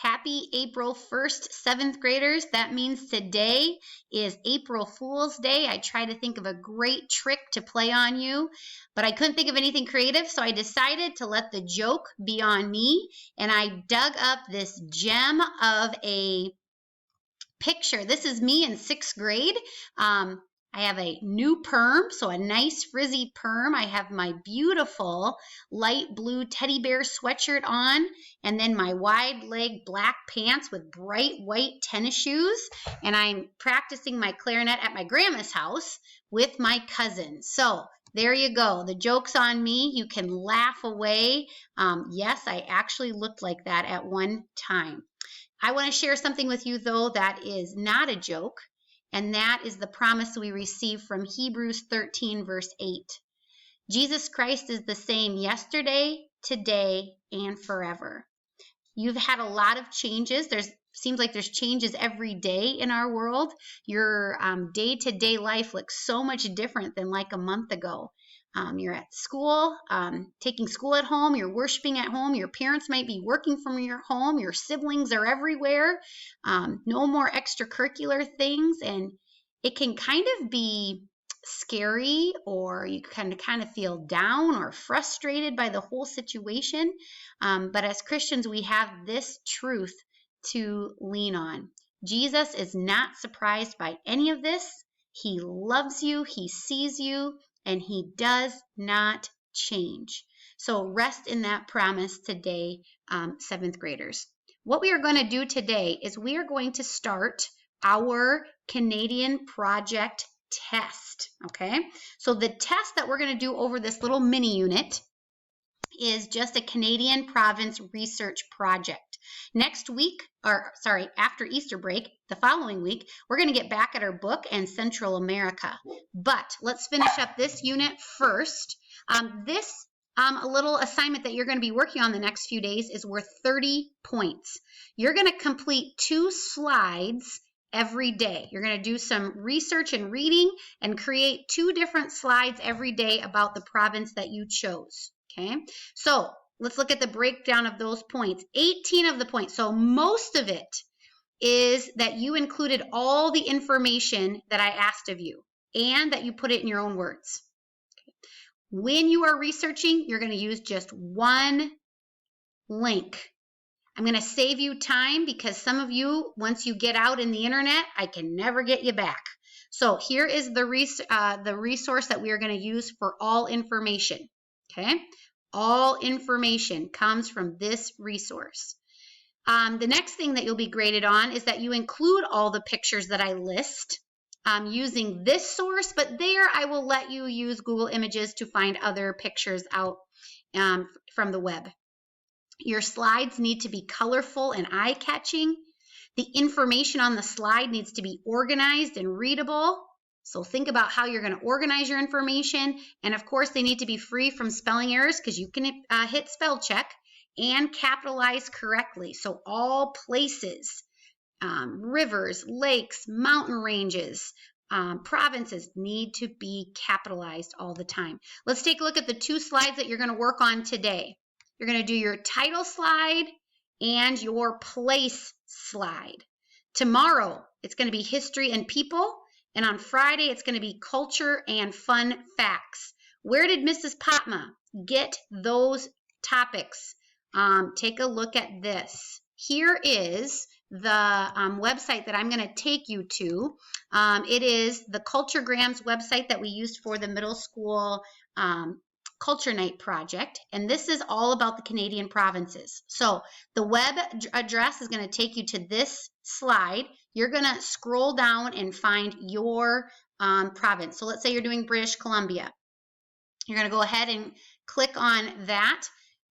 Happy April 1st, 7th graders. That means today is April Fool's Day. I tried to think of a great trick to play on you, but I couldn't think of anything creative, so I decided to let the joke be on me, and I dug up this gem of a picture. This is me in 6th grade. I have a new perm, so a nice frizzy perm. I have my beautiful light blue teddy bear sweatshirt on, and then my wide leg black pants with bright white tennis shoes. And I'm practicing my clarinet at my grandma's house with my cousin. So there you go. The joke's on me. You can laugh away. Yes, I actually looked like that at one time. I want to share something with you, though, that is not a joke. And that is the promise we receive from Hebrews 13, verse 8. Jesus Christ is the same yesterday, today, and forever. You've had a lot of changes. Seems like there's changes every day in our world. Your day-to-day life looks so much different than like a month ago. You're at school, taking school at home, you're worshiping at home, your parents might be working from your home, your siblings are everywhere, no more extracurricular things, and it can kind of be scary, or you kind of feel down or frustrated by the whole situation. But as Christians, we have this truth to lean on. Jesus is not surprised by any of this. He loves you, he sees you, and he does not change. So rest in that promise today, 7th graders. What we are going to do today is we are going to start our Canadian project test, okay? So the test that we're going to do over this little mini unit is just a Canadian province research project. Next week, after Easter break, the following week, we're going to get back at our book and Central America. But let's finish up this unit first. A little assignment that you're going to be working on the next few days is worth 30 points. You're going to complete 2 slides every day. You're going to do some research and reading and create 2 different slides every day about the province that you chose. Okay, so let's look at the breakdown of those points. 18 of the points, so most of it is that you included all the information that I asked of you and that you put it in your own words. Okay. When you are researching, you're going to use just one link. I'm going to save you time because some of you, once you get out in the internet, I can never get you back. So here is the resource that we are going to use for all information. Okay, all information comes from this resource. The next thing that you'll be graded on is that you include all the pictures that I list using this source, but there I will let you use Google Images to find other pictures out from the web. Your slides need to be colorful and eye-catching. The information on the slide needs to be organized and readable. So think about how you're going to organize your information. And of course, they need to be free from spelling errors because you can hit spell check and capitalize correctly. So all places, rivers, lakes, mountain ranges, provinces need to be capitalized all the time. Let's take a look at the 2 slides that you're going to work on today. You're going to do your title slide and your place slide. Tomorrow, it's going to be history and people. And on Friday, it's going to be culture and fun facts. Where did Mrs. Patma get those topics? Take a look at this. Here is the website that I'm going to take you to. It is the Culturegram's website that we used for the middle school Culture Night project. And this is all about the Canadian provinces. So the web address is going to take you to this slide. You're going to scroll down and find your province. So let's say you're doing British Columbia. You're going to go ahead and click on that.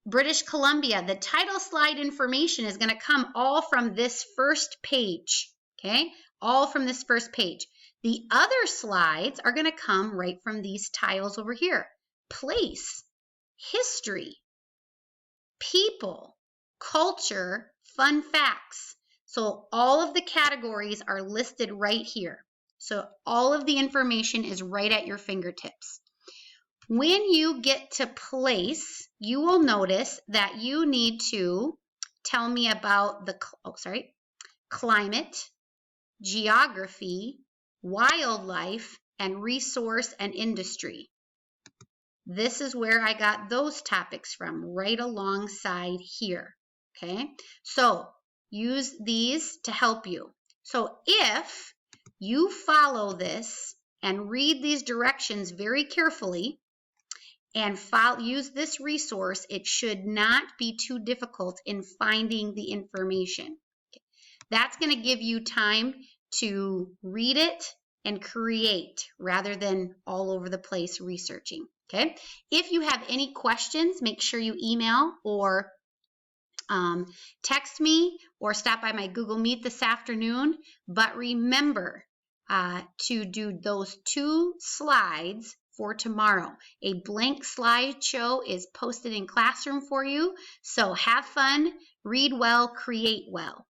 British Columbia, the title slide information is going to come all from this first page, okay? All from this first page. The other slides are going to come right from these tiles over here. Place, history, people, culture, fun facts. So all of the categories are listed right here. So all of the information is right at your fingertips. When you get to place, you will notice that you need to tell me about the, climate, geography, wildlife, and resource and industry. This is where I got those topics from, right alongside here. Okay, so use these to help you. So if you follow this and read these directions very carefully and use this resource, it should not be too difficult in finding the information. That's going to give you time to read it and create rather than all over the place researching. Okay. If you have any questions, make sure you email or text me or stop by my Google Meet this afternoon. But remember to do those 2 slides for tomorrow. A blank slideshow is posted in Classroom for you. So have fun, read well, create well.